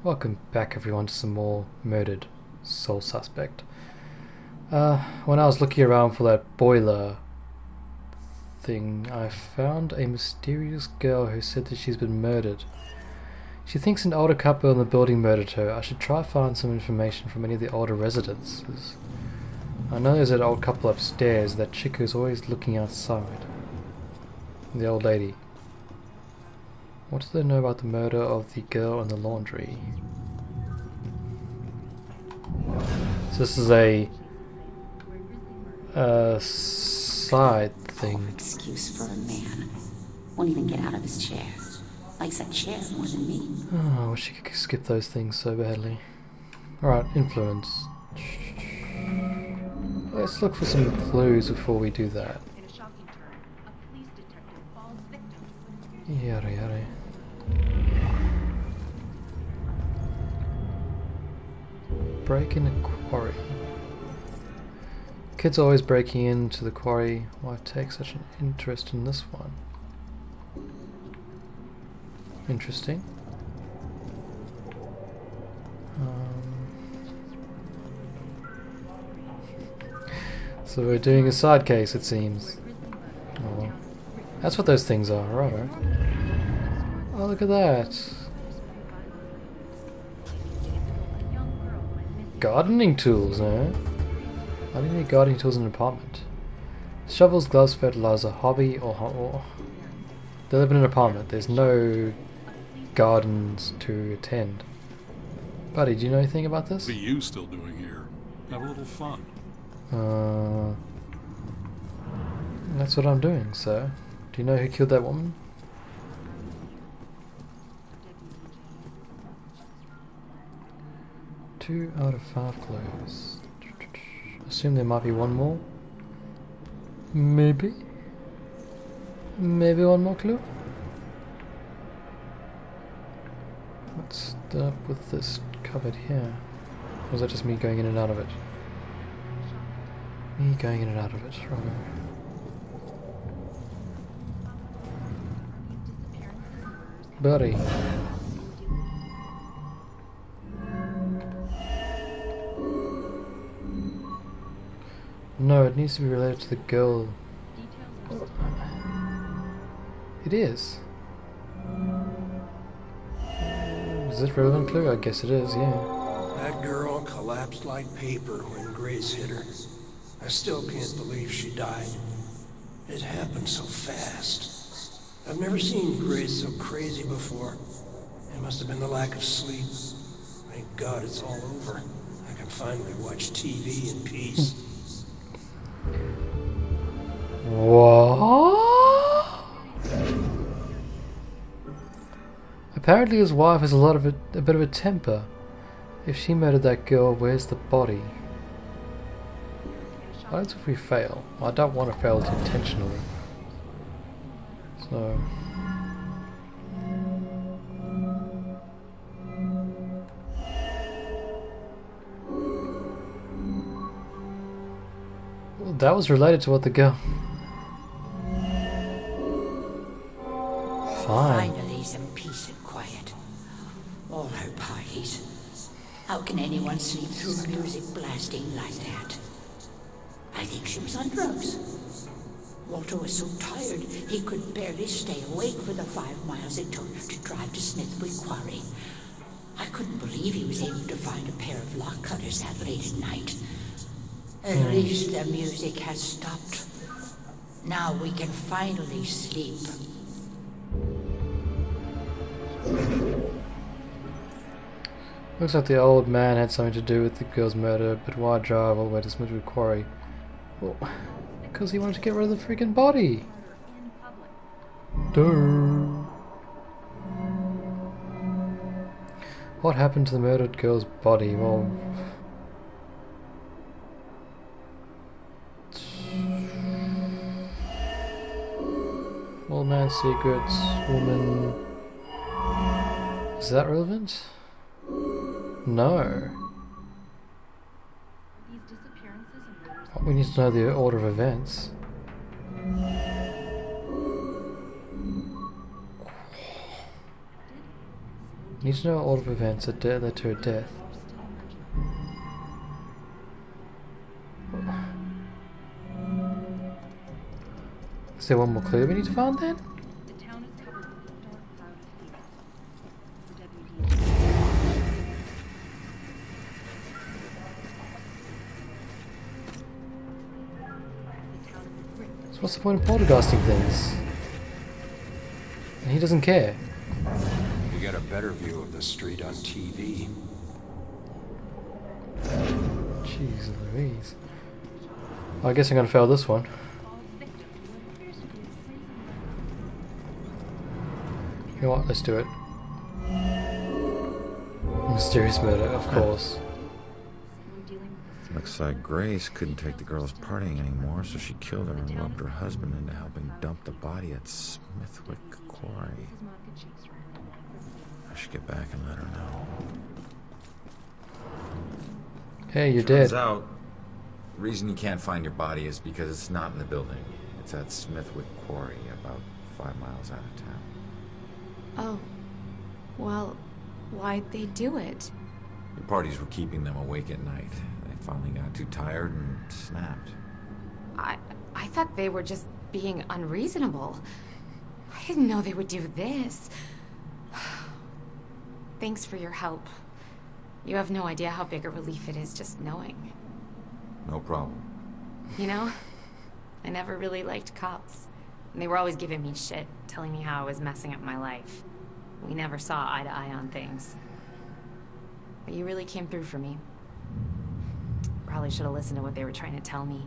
Welcome back everyone to some more Murdered Soul Suspect. When I was looking around for that boiler thing, I found a mysterious girl who said that she's been murdered. She thinks an older couple in the building murdered her. I should try to find some information from any of the older residences. I know there's that old couple upstairs, that chick who's always looking outside. The old lady. What do they know about the murder of the girl in the laundry? So this is a side thing. Poor excuse for a man. Won't even get out of his chair. Likes that chair more than me. Oh, I wish I could skip those things so badly. Alright, influence. Let's look for some clues before we do that. Yada yada. Break in a quarry. Kids are always breaking into the quarry. Why take such an interest in this one? Interesting. So we're doing a side case, it seems. Oh well. That's what those things are, right? Oh, look at that. Gardening tools, eh? Why do you need gardening tools in an apartment? Shovels, gloves, fertilizer, hobby, or they live in an apartment. There's no gardens to attend. Buddy, do you know anything about this? What are you still doing here? Have a little fun. That's what I'm doing, sir. Do you know who killed that woman? Two out of 5 clues. Assume there might be one more. Maybe. Maybe one more clue. What's up with this cupboard here? Or is that just me going in and out of it? Me going in and out of it, right. Buddy. No, it needs to be related to the girl. It is. Is this relevant clue? I guess it is, yeah. That girl collapsed like paper when Grace hit her. I still can't believe she died. It happened so fast. I've never seen Grace so crazy before. It must have been the lack of sleep. Thank God it's all over. I can finally watch TV in peace. What? Apparently his wife has a bit of a temper. If she murdered that girl, where's the body? What if we fail? I don't want to fail it intentionally. So... well, that was related to what the girl... Fine. Finally some peace and quiet. All her parties. How can anyone sleep through music blasting like that? I think she was on drugs. Walter was so tired he could barely stay awake for the 5 miles it took to drive to Smithwick Quarry. I couldn't believe he was able to find a pair of lock cutters that late at night. At least the music has stopped. Now we can finally sleep. Looks like the old man had something to do with the girl's murder, but why drive all the way to Smithwick Quarry? Well, because he wanted to get rid of the freaking body. Duh. What happened to the murdered girl's body? Well... old man secrets, woman... Is that relevant? No. We need to know the order of events. Need to know all of events that led to her death. Is there one more clue we need to find then? The town is covered with a dark cloud of fear. The town is gripped. So what's the point of poltergeisting things? And he doesn't care. You get a better view of the street on TV. Jeez Louise. Well, I guess I'm gonna fail this one. You know what? Let's do it. Mysterious murder, of course. Looks like Grace couldn't take the girls partying anymore, so she killed her and roped her husband into helping dump the body at Smithwick Quarry. I should get back and let her know. Hey, you're Turns dead. out, the reason you can't find your body is because it's not in the building. It's at Smithwick Quarry, about 5 miles out of town. Oh. Well, why'd they do it? The parties were keeping them awake at night. They finally got too tired and snapped. I thought they were just being unreasonable. I didn't know they would do this. Thanks for your help. You have no idea how big a relief it is just knowing. No problem. You know, I never really liked cops. And they were always giving me shit, telling me how I was messing up my life. We never saw eye to eye on things. But you really came through for me. Probably should have listened to what they were trying to tell me.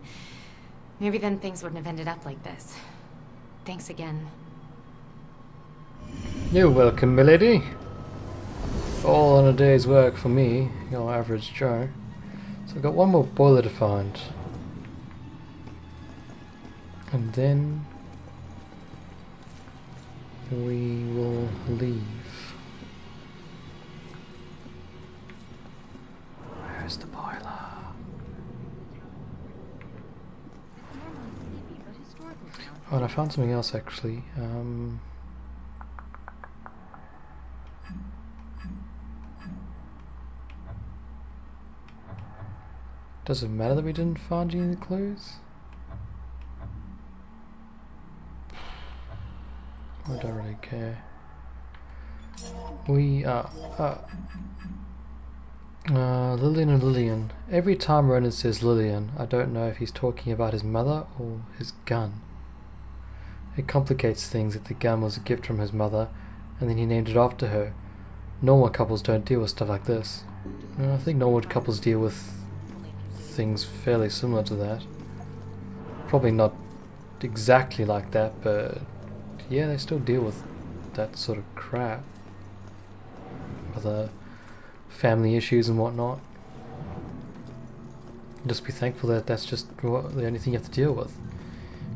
Maybe then things wouldn't have ended up like this. Thanks again. You're welcome, milady. All on a day's work for me, your average Joe. So I've got one more boiler to find. And then we will leave. Where's the boiler? Oh, and I found something else actually. Does it matter that we didn't find any clues? I don't really care. We are Lillian and Lillian. Every time Ronan says Lillian, I don't know if he's talking about his mother or his gun. It complicates things if the gun was a gift from his mother and then he named it after her. Normal couples don't deal with stuff like this. I think normal couples deal with things fairly similar to that. Probably not exactly like that, but yeah, they still deal with that sort of crap. Other family issues and whatnot. Just be thankful that that's just the only thing you have to deal with.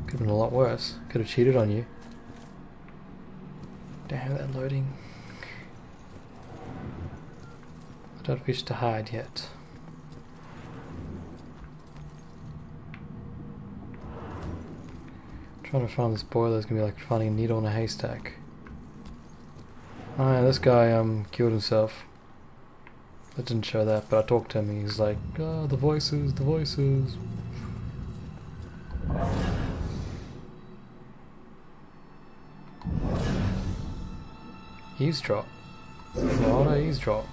Could have been a lot worse. Could have cheated on you. Damn, that loading. I don't wish to hide yet. Trying to find this boiler is gonna be like finding a needle in a haystack. Oh yeah, this guy killed himself. It didn't show that, but I talked to him and he's like, oh, the voices, the voices. Eavesdrop. Why would I eavesdrop?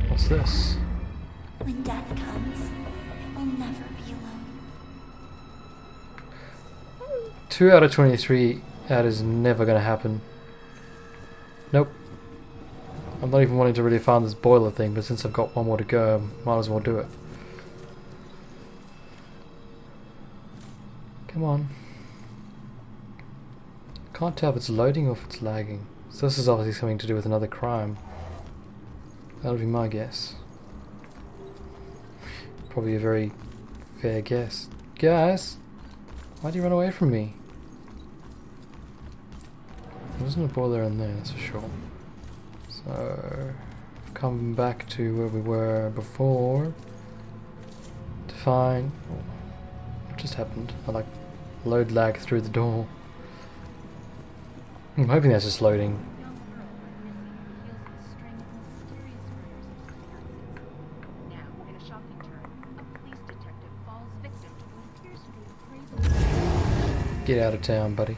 What's this? When death comes, it will never be alone. 2 out of 23, that is never gonna happen. Nope. I'm not even wanting to really find this boiler thing, but since I've got one more to go, might as well do it. Come on. Can't tell if it's loading or if it's lagging. So this is obviously something to do with another crime. That'll be my guess. Probably a very fair guess. Guys! Why do you run away from me? There wasn't a boiler in there, that's for sure. So, come back to where we were before to find... Oh, what just happened? I like load lag through the door. I'm hoping that's just loading. shocking turn. A police detective falls victim to what appears to be a grave. Get out of town, buddy.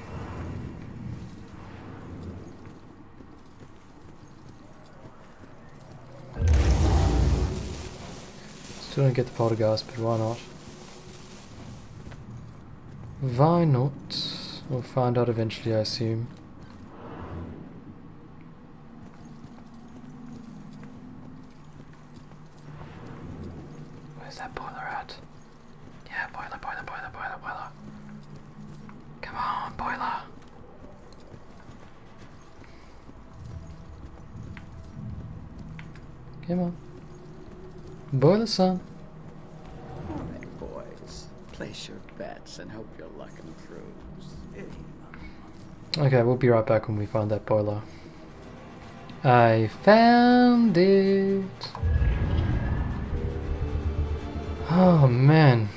Still don't get the poltergeist, but why not? Why not? We'll find out eventually, I assume. Where's that boiler at? Yeah, boiler, boiler, boiler, boiler, boiler. Come on, boiler. Come on. Boiler, son. All right, boys. Place your bets and hope your luck improves. Okay, we'll be right back when we find that boiler. I found it. Oh man.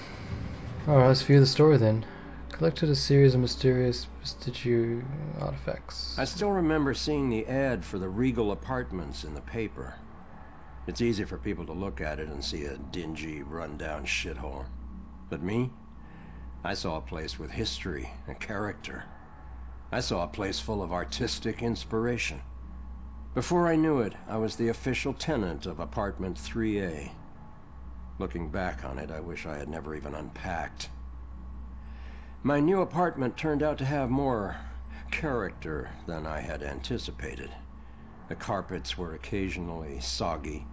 Alright, let's view the story then. Collected a series of mysterious vestigial artifacts. I still remember seeing the ad for the Regal Apartments in the paper. It's easy for people to look at it and see a dingy, run-down shithole. But me? I saw a place with history and character. I saw a place full of artistic inspiration. Before I knew it, I was the official tenant of apartment 3A. Looking back on it, I wish I had never even unpacked. My new apartment turned out to have more character than I had anticipated. The carpets were occasionally soggy,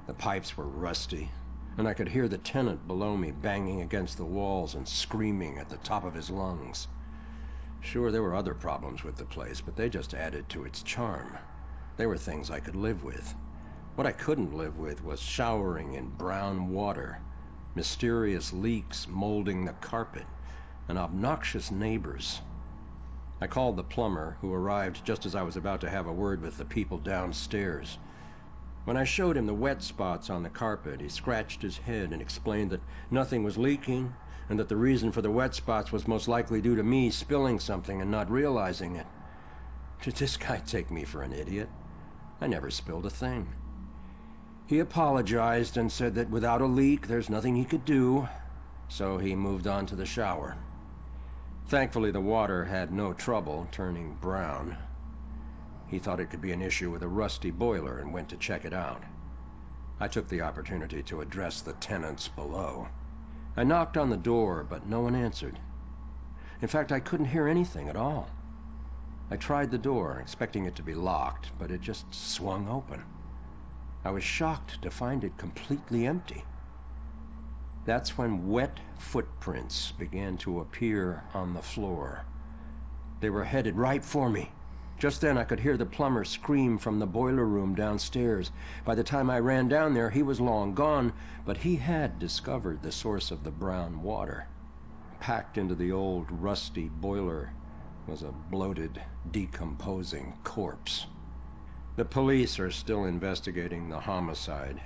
the pipes were rusty, and I could hear the tenant below me banging against the walls and screaming at the top of his lungs. Sure, there were other problems with the place, but they just added to its charm. They were things I could live with. What I couldn't live with was showering in brown water, mysterious leaks molding the carpet, and obnoxious neighbors. I called the plumber, who arrived just as I was about to have a word with the people downstairs. When I showed him the wet spots on the carpet, he scratched his head and explained that nothing was leaking, and that the reason for the wet spots was most likely due to me spilling something and not realizing it. Did this guy take me for an idiot? I never spilled a thing. He apologized and said that without a leak, there's nothing he could do, so he moved on to the shower. Thankfully, the water had no trouble turning brown. He thought it could be an issue with a rusty boiler and went to check it out. I took the opportunity to address the tenants below. I knocked on the door, but no one answered. In fact, I couldn't hear anything at all. I tried the door, expecting it to be locked, but it just swung open. I was shocked to find it completely empty. That's when wet footprints began to appear on the floor. They were headed right for me. Just then I could hear the plumber scream from the boiler room downstairs. By the time I ran down there, he was long gone, but he had discovered the source of the brown water. Packed into the old rusty boiler was a bloated, decomposing corpse. The police are still investigating the homicide,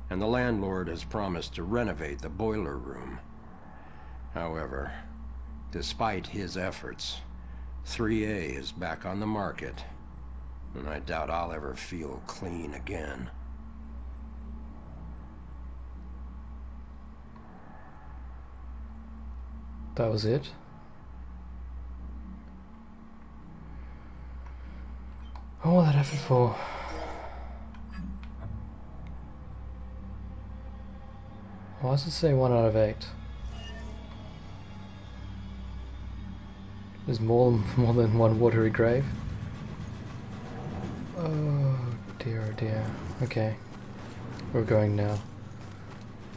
and the landlord has promised to renovate the boiler room. However, despite his efforts, 3A is back on the market, and I doubt I'll ever feel clean again. That was it? All that effort for? Why does it say 1 out of 8? There's more than one watery grave. Oh dear. Okay. We're going now.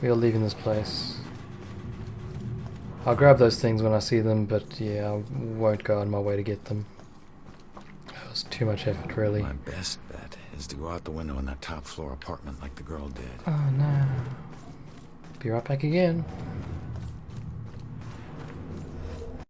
We are leaving this place. I'll grab those things when I see them, but yeah, I won't go on my way to get them. It was too much effort, really. My best bet is to go out the window in that top floor apartment like the girl did. Oh no. Be right back again.